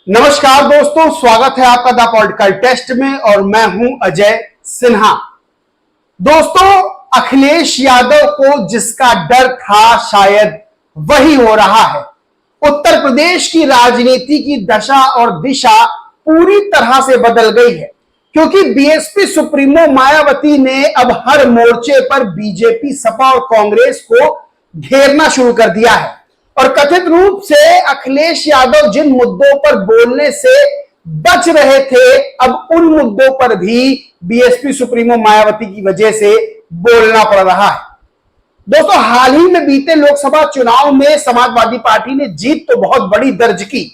नमस्कार दोस्तों, स्वागत है आपका द पॉलिटिकल टेस्ट में और मैं हूं अजय सिन्हा। दोस्तों, अखिलेश यादव को जिसका डर था शायद वही हो रहा है। उत्तर प्रदेश की राजनीति की दशा और दिशा पूरी तरह से बदल गई है, क्योंकि बीएसपी सुप्रीमो मायावती ने अब हर मोर्चे पर बीजेपी, सपा और कांग्रेस को घेरना शुरू कर दिया है और कथित रूप से अखिलेश यादव जिन मुद्दों पर बोलने से बच रहे थे, अब उन मुद्दों पर भी बीएसपी सुप्रीमो मायावती की वजह से बोलना पड़ रहा है। दोस्तों, हाल ही में बीते लोकसभा चुनाव में समाजवादी पार्टी ने जीत तो बहुत बड़ी दर्ज की,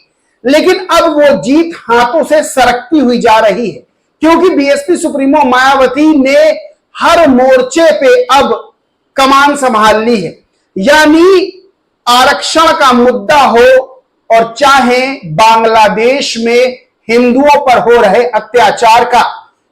लेकिन अब वो जीत हाथों से सरकती हुई जा रही है, क्योंकि बीएसपी सुप्रीमो मायावती ने हर मोर्चे पे अब कमान संभाल ली है। यानी आरक्षण का मुद्दा हो और चाहे बांग्लादेश में हिंदुओं पर हो रहे अत्याचार का,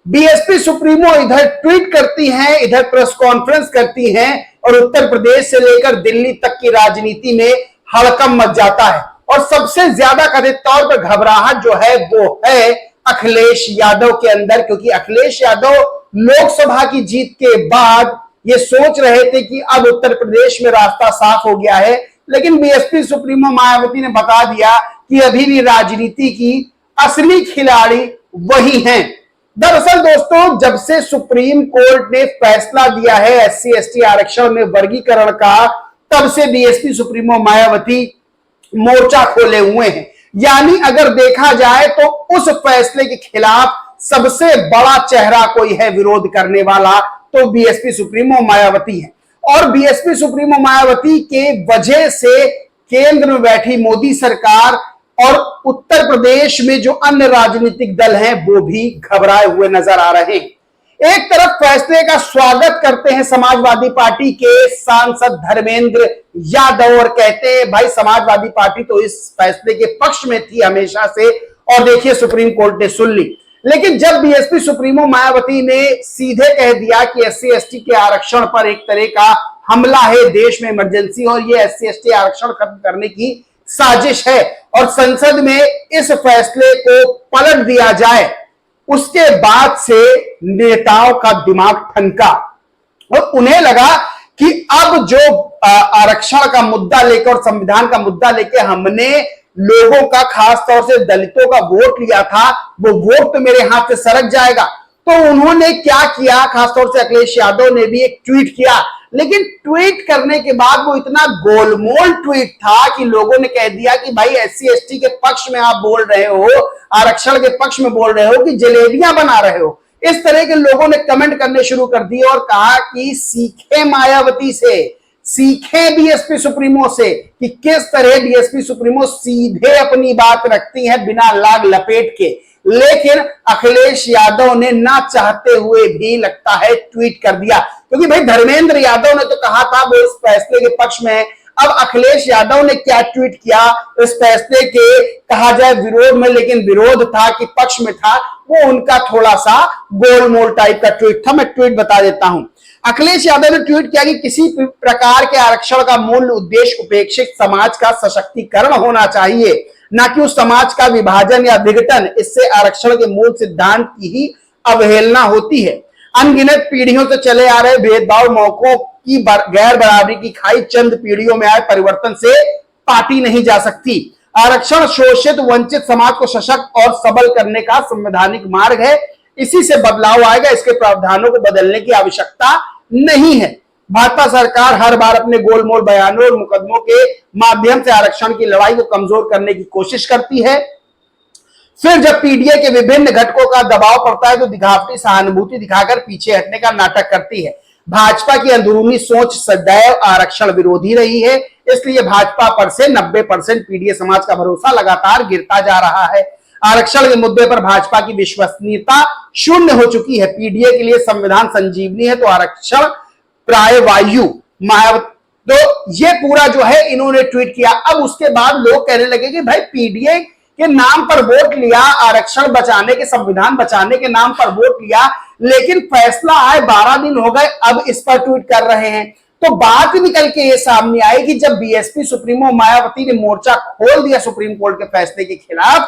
बीएसपी सुप्रीमो इधर ट्वीट करती हैं, इधर प्रेस कॉन्फ्रेंस करती हैं और उत्तर प्रदेश से लेकर दिल्ली तक की राजनीति में हड़कंप मच जाता है। और सबसे ज्यादा कथित तौर पर घबराहट जो है वो है अखिलेश यादव के अंदर, क्योंकि अखिलेश यादव लोकसभा की जीत के बाद ये सोच रहे थे कि अब उत्तर प्रदेश में रास्ता साफ हो गया है, लेकिन बीएसपी सुप्रीमो मायावती ने बता दिया कि अभी भी राजनीति की असली खिलाड़ी वही हैं। दरअसल दोस्तों, जब से सुप्रीम कोर्ट ने फैसला दिया है एससी एसटी आरक्षण में वर्गीकरण का, तब से बीएसपी सुप्रीमो मायावती मोर्चा खोले हुए हैं। यानी अगर देखा जाए तो उस फैसले के खिलाफ सबसे बड़ा चेहरा कोई है विरोध करने वाला, तो बीएसपी सुप्रीमो मायावती है। और बीएसपी सुप्रीमो मायावती के वजह से केंद्र में बैठी मोदी सरकार और उत्तर प्रदेश में जो अन्य राजनीतिक दल हैं वो भी घबराए हुए नजर आ रहे हैं। एक तरफ फैसले का स्वागत करते हैं समाजवादी पार्टी के सांसद धर्मेंद्र यादव और कहते हैं भाई समाजवादी पार्टी तो इस फैसले के पक्ष में थी हमेशा से और देखिए सुप्रीम कोर्ट ने सुन ली। लेकिन जब बीएसपी सुप्रीमो मायावती ने सीधे कह दिया कि एससी एसटी के आरक्षण पर एक तरह का हमला है, देश में इमरजेंसी और ये एससी एसटी आरक्षण खत्म करने की साजिश है और संसद में इस फैसले को पलट दिया जाए, उसके बाद से नेताओं का दिमाग ठनका और उन्हें लगा कि अब जो आरक्षण का मुद्दा लेकर और संविधान का मुद्दा लेकर हमने लोगों का, खास तौर से दलितों का वोट लिया था, वो वोट तो मेरे हाथ से सरक जाएगा। तो उन्होंने क्या किया, खासतौर से अखिलेश यादव ने भी एक ट्वीट किया, लेकिन ट्वीट करने के बाद वो इतना गोलमोल ट्वीट था कि लोगों ने कह दिया कि भाई एससी एसटी के पक्ष में आप बोल रहे हो, आरक्षण के पक्ष में बोल रहे हो कि जलेबियां बना रहे हो। इस तरह के लोगों ने कमेंट करने शुरू कर दिए और कहा कि सीखे मायावती से, सीखे बीएसपी सुप्रीमो से कि किस तरह बीएसपी सुप्रीमो सीधे अपनी बात रखती है बिना लाग लपेट के। लेकिन अखिलेश यादव ने ना चाहते हुए भी लगता है ट्वीट कर दिया, क्योंकि भाई धर्मेंद्र यादव ने तो कहा था वो इस फैसले के पक्ष में है। अब अखिलेश यादव ने क्या ट्वीट किया इस फैसले के, कहा जाए विरोध में, लेकिन विरोध था कि पक्ष में था, वो उनका थोड़ा सा गोलमोल टाइप का ट्वीट था। मैं ट्वीट बता देता हूं। अखिलेश यादव ने ट्वीट किया कि किसी प्रकार के आरक्षण का मूल उद्देश्य उपेक्षित समाज का सशक्तिकरण होना चाहिए, ना कि उस समाज का विभाजन या विघटन। इससे आरक्षण के मूल सिद्धांत की ही अवहेलना होती है। अनगिनत पीढ़ियों से चले आ रहे भेदभाव, मौकों की गैर बराबरी की खाई चंद पीढ़ियों में आए परिवर्तन से पाटी नहीं जा सकती। आरक्षण शोषित वंचित समाज को सशक्त और सबल करने का संवैधानिक मार्ग है। इसी से बदलाव आएगा, इसके प्रावधानों को बदलने की आवश्यकता नहीं है। भाजपा सरकार हर बार अपने गोलमोल बयानों और मुकदमों के माध्यम से आरक्षण की लड़ाई को कमजोर करने की कोशिश करती है। फिर जब पीडीए के विभिन्न घटकों का दबाव पड़ता है तो दिखावटी सहानुभूति दिखाकर पीछे हटने का नाटक करती है। भाजपा की अंदरूनी सोच सदैव आरक्षण विरोधी रही है, इसलिए भाजपा पर से 90% पीडीए समाज का भरोसा लगातार गिरता जा रहा है। आरक्षण के मुद्दे पर भाजपा की विश्वसनीयता शून्य हो चुकी है। पीडीए के लिए संविधान संजीवनी है तो आरक्षण प्राय वायु। तो ये पूरा जो है इन्होंने ट्वीट किया। अब उसके बाद लोग कहने लगे कि भाई पीडीए के नाम पर वोट लिया, आरक्षण बचाने के, संविधान बचाने के नाम पर वोट लिया, लेकिन फैसला आए 12 दिन हो गए, अब इस पर ट्वीट कर रहे हैं। तो बात निकल के ये सामने आई कि जब बीएसपी सुप्रीमो मायावती ने मोर्चा खोल दिया सुप्रीम कोर्ट के फैसले के खिलाफ,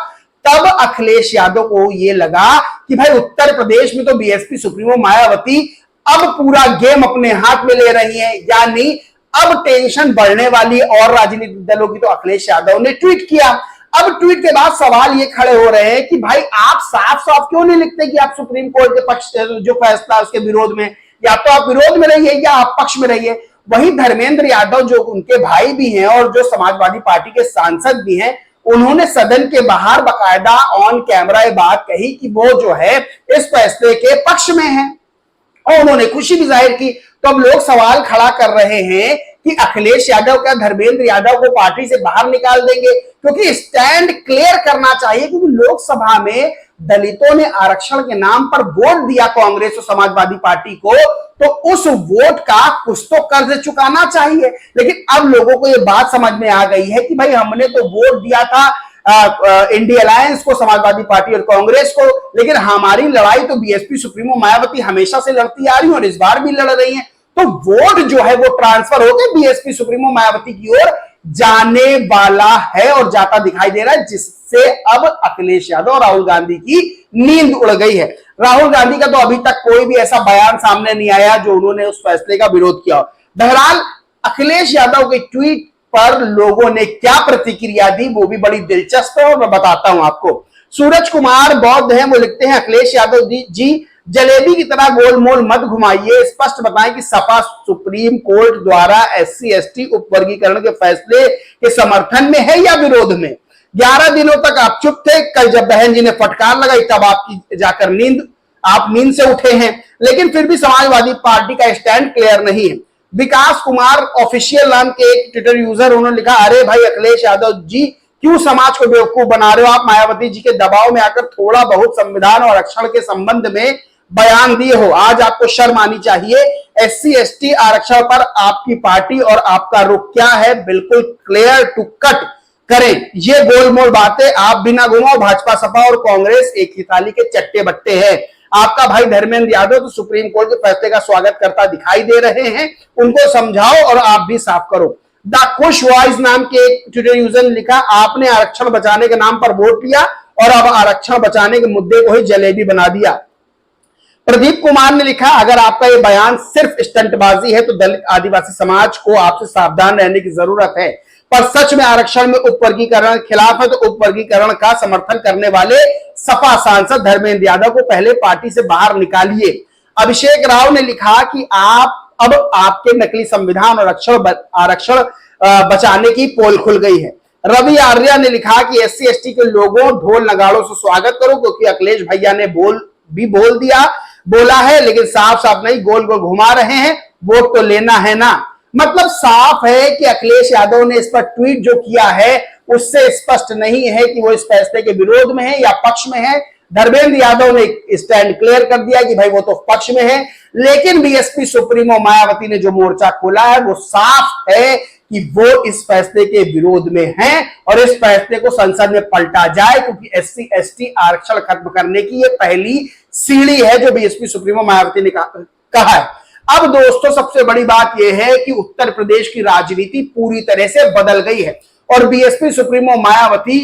तब अखिलेश यादव को ये लगा कि भाई उत्तर प्रदेश में तो बीएसपी सुप्रीमो मायावती अब पूरा गेम अपने हाथ में ले रही है, यानी अब टेंशन बढ़ने वाली और राजनीतिक दलों की। तो अखिलेश यादव ने ट्वीट किया। अब ट्वीट के बाद सवाल ये खड़े हो रहे हैं कि भाई आप साफ साफ क्यों नहीं लिखते कि आप सुप्रीम कोर्ट के पक्ष जो फैसला है उसके विरोध में, या तो आप विरोध में रहिए या आप पक्ष में रहिए। वहीं धर्मेंद्र यादव जो उनके भाई भी हैं और जो समाजवादी पार्टी के सांसद भी हैं, उन्होंने सदन के बाहर बाकायदा ऑन कैमरा ये बात कही कि वो जो है इस फैसले के पक्ष में है और उन्होंने खुशी भी जाहिर की। तो अब लोग सवाल खड़ा कर रहे हैं कि अखिलेश यादव क्या धर्मेंद्र यादव को पार्टी से बाहर निकाल देंगे, क्योंकि स्टैंड क्लियर करना चाहिए। क्योंकि लोकसभा में दलितों ने आरक्षण के नाम पर वोट दिया कांग्रेस और समाजवादी पार्टी को, तो उस वोट का कुछ तो कर्ज चुकाना चाहिए। लेकिन अब लोगों को यह बात समझ में आ गई है कि भाई हमने तो वोट दिया था इंडिया अलायंस को, समाजवादी पार्टी और कांग्रेस को, लेकिन हमारी लड़ाई तो बीएसपी सुप्रीमो मायावती हमेशा से लड़ती आ रही है और इस बार भी लड़ रही है। तो वोट जो है वो ट्रांसफर होकर बीएसपी सुप्रीमो मायावती की ओर जाने वाला है और जाता दिखाई दे रहा है, जिससे अब अखिलेश यादव और राहुल गांधी की नींद उड़ गई है। राहुल गांधी का तो अभी तक कोई भी ऐसा बयान सामने नहीं आया जो उन्होंने उस फैसले का विरोध किया। बहरहाल अखिलेश यादव के ट्वीट पर लोगों ने क्या प्रतिक्रिया दी वो भी बड़ी दिलचस्प है और मैं बताता हूं आपको। सूरज कुमार बौद्ध हैं, वो लिखते हैं अखिलेश यादव जी जलेबी की तरह गोलमोल मत घुमाइए, स्पष्ट बताएं कि सपा सुप्रीम कोर्ट द्वारा एससी एसटी उपवर्गीकरण के फैसले के समर्थन में है या विरोध में। 11 दिनों तक आप चुप थे, कल जब बहन जी ने फटकार लगाई तब आपकी जाकर आप नींद से उठे हैं, लेकिन फिर भी समाजवादी पार्टी का स्टैंड क्लियर नहीं है। विकास कुमार ऑफिशियल नाम के एक ट्विटर यूजर, उन्होंने लिखा अरे भाई अखिलेश यादव जी क्यों समाज को बेवकूफ बना रहे हो, आप मायावती जी के दबाव में आकर थोड़ा बहुत संविधान और आरक्षण के संबंध में बयान दिए हो, आज आपको शर्म आनी चाहिए। एससी एसटी आरक्षण पर आपकी पार्टी और आपका रुख क्या है, बिल्कुल क्लियर टू कट करें। ये गोलमोल बातें आप बिना घुमाओ, भाजपा सपा और कांग्रेस एक ही थाली के चट्टे बट्टे हैं। आपका भाई धर्मेंद्र यादव तो सुप्रीम कोर्ट के फैसले का स्वागत करता दिखाई दे रहे हैं, उनको समझाओ और आप भी साफ करो। द खुश वॉइस नाम के एक ट्विटर यूजर ने लिखा आपने आरक्षण बचाने के नाम पर वोट लिया और अब आरक्षण बचाने के मुद्दे को ही जलेबी बना दिया। प्रदीप कुमार ने लिखा अगर आपका ये बयान सिर्फ स्टंटबाजी है तो दलित आदिवासी समाज को आपसे सावधान रहने की जरूरत है, पर सच में आरक्षण में उपवर्गीकरण के खिलाफ है तो उपवर्गीकरण का समर्थन करने वाले सपा सांसद धर्मेंद्र यादव को पहले पार्टी से बाहर निकालिए। अभिषेक राव ने लिखा कि अब आपके नकली संविधान और आरक्षण बचाने की पोल खुल गई है। रवि आर्या ने लिखा कि एससी एसटी के लोगों ढोल नगाड़ों से स्वागत करो, क्योंकि अखिलेश भैया ने बोला है, लेकिन साफ साफ नहीं गोल गोल घुमा रहे हैं, वोट तो लेना है ना। मतलब साफ है कि अखिलेश यादव ने इस पर ट्वीट जो किया है उससे स्पष्ट नहीं है कि वो इस फैसले के विरोध में है या पक्ष में है। धर्मेंद्र यादव ने स्टैंड क्लियर कर दिया कि भाई वो तो पक्ष में है, लेकिन बीएसपी सुप्रीमो मायावती ने जो मोर्चा खोला है वो साफ है कि वो इस फैसले के विरोध में हैं और इस फैसले को संसद में पलटा जाए, क्योंकि एससी एसटी आरक्षण खत्म करने की ये पहली सीढ़ी है जो बीएसपी सुप्रीमो मायावती ने कहा है। अब दोस्तों सबसे बड़ी बात यह है कि उत्तर प्रदेश की राजनीति पूरी तरह से बदल गई है और बीएसपी सुप्रीमो मायावती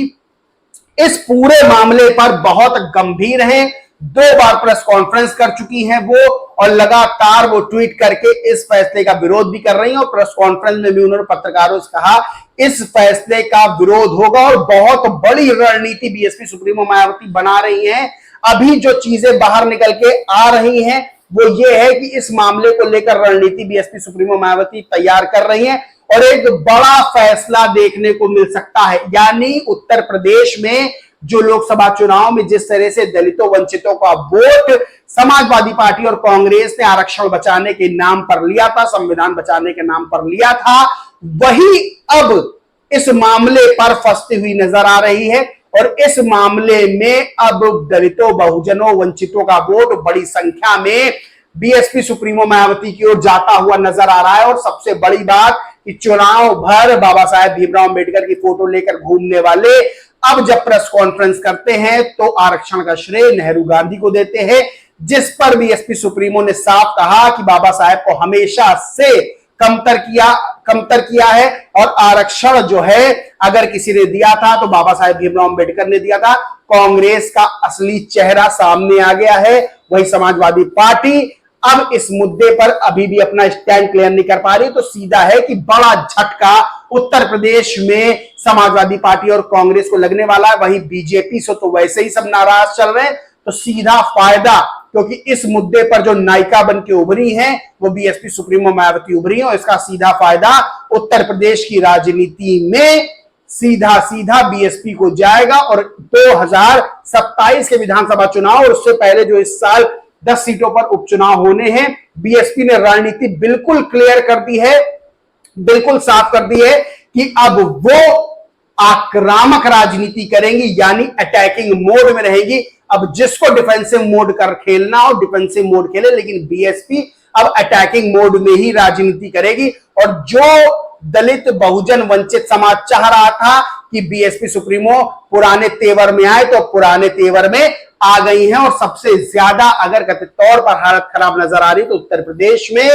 इस पूरे मामले पर बहुत गंभीर हैं। 2 बार प्रेस कॉन्फ्रेंस कर चुकी हैं वो और लगातार वो ट्वीट करके इस फैसले का विरोध भी कर रही हैं और प्रेस कॉन्फ्रेंस में भी उन्होंने पत्रकारों से कहा इस फैसले का विरोध होगा और बहुत बड़ी रणनीति बीएसपी सुप्रीमो मायावती बना रही हैं। अभी जो चीजें बाहर निकल के आ रही हैं वो ये है कि इस मामले को लेकर रणनीति बीएसपी सुप्रीमो मायावती तैयार कर रही है और एक बड़ा फैसला देखने को मिल सकता है। यानी उत्तर प्रदेश में जो लोकसभा चुनाव में जिस तरह से दलितों वंचितों का वोट समाजवादी पार्टी और कांग्रेस ने आरक्षण बचाने के नाम पर लिया था, संविधान बचाने के नाम पर लिया था, वही अब इस मामले पर फंसती हुई नजर आ रही है और इस मामले में अब दलितों बहुजनों वंचितों का वोट बड़ी संख्या में बीएसपी सुप्रीमो मायावती की ओर जाता हुआ नजर आ रहा है। और सबसे बड़ी बात कि चुनाव भर बाबा साहेब भीमराव अंबेडकर की फोटो लेकर घूमने वाले अब जब प्रेस कॉन्फ्रेंस करते हैं तो आरक्षण का श्रेय नेहरू गांधी को देते हैं, जिस पर बीएसपी सुप्रीमो ने साफ कहा कि बाबा साहेब को हमेशा से कमतर किया है। और आरक्षण जो है अगर किसी ने दिया था तो बाबा साहेब भीमराव अंबेडकर ने दिया था। कांग्रेस का असली चेहरा सामने आ गया है, वही समाजवादी पार्टी अब इस मुद्दे पर अभी भी अपना स्टैंड क्लियर नहीं कर पा रही। तो सीधा है कि बड़ा झटका उत्तर प्रदेश में समाजवादी पार्टी और कांग्रेस को लगने वाला है। वहीं बीजेपी से तो वैसे ही सब नाराज चल रहे हैं, तो सीधा फायदा, क्योंकि इस मुद्दे पर जो नायिका बन के उभरी हैं वो बीएसपी सुप्रीमो मायावती उभरी है, और इसका सीधा फायदा उत्तर प्रदेश की राजनीति में सीधा सीधा बीएसपी को जाएगा। और 2027 के विधानसभा चुनाव और उससे पहले जो इस साल 10 सीटों पर उपचुनाव होने हैं, बीएसपी ने रणनीति बिल्कुल क्लियर कर दी है, बिल्कुल साफ कर दी है कि अब वो आक्रामक राजनीति करेंगी, यानी अटैकिंग मोड में रहेगी। अब जिसको डिफेंसिव मोड कर खेलना हो डिफेंसिव मोड खेले, लेकिन बीएसपी अब अटैकिंग मोड में ही राजनीति करेगी। और जो दलित बहुजन वंचित समाज चाह रहा था कि बीएसपी सुप्रीमो पुराने तेवर में आए, तो पुराने तेवर में आ गई हैं। और सबसे ज्यादा अगर कथित तौर पर हालत खराब नजर आ रही तो उत्तर प्रदेश में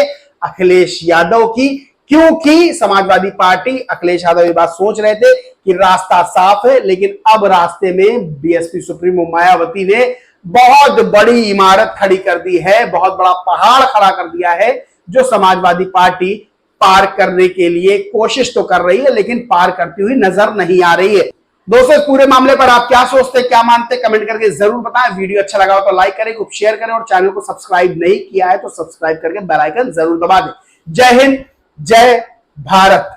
अखिलेश यादव की, क्योंकि समाजवादी पार्टी अखिलेश यादव ये बात सोच रहे थे कि रास्ता साफ है, लेकिन अब रास्ते में बीएसपी सुप्रीमो मायावती ने बहुत बड़ी इमारत खड़ी कर दी है, बहुत बड़ा पहाड़ खड़ा कर दिया है, जो समाजवादी पार्टी पार करने के लिए कोशिश तो कर रही है, लेकिन पार करती हुई नजर नहीं आ रही है। दोस्तों, इस पूरे मामले पर आप क्या सोचते हैं, क्या मानते हैं, कमेंट करके जरूर बताएं। वीडियो अच्छा लगा हो तो लाइक करें, शेयर करें, और चैनल को सब्सक्राइब नहीं किया है तो सब्सक्राइब करके बेल आइकन जरूर दबा दें। जय हिंद, जय भारत।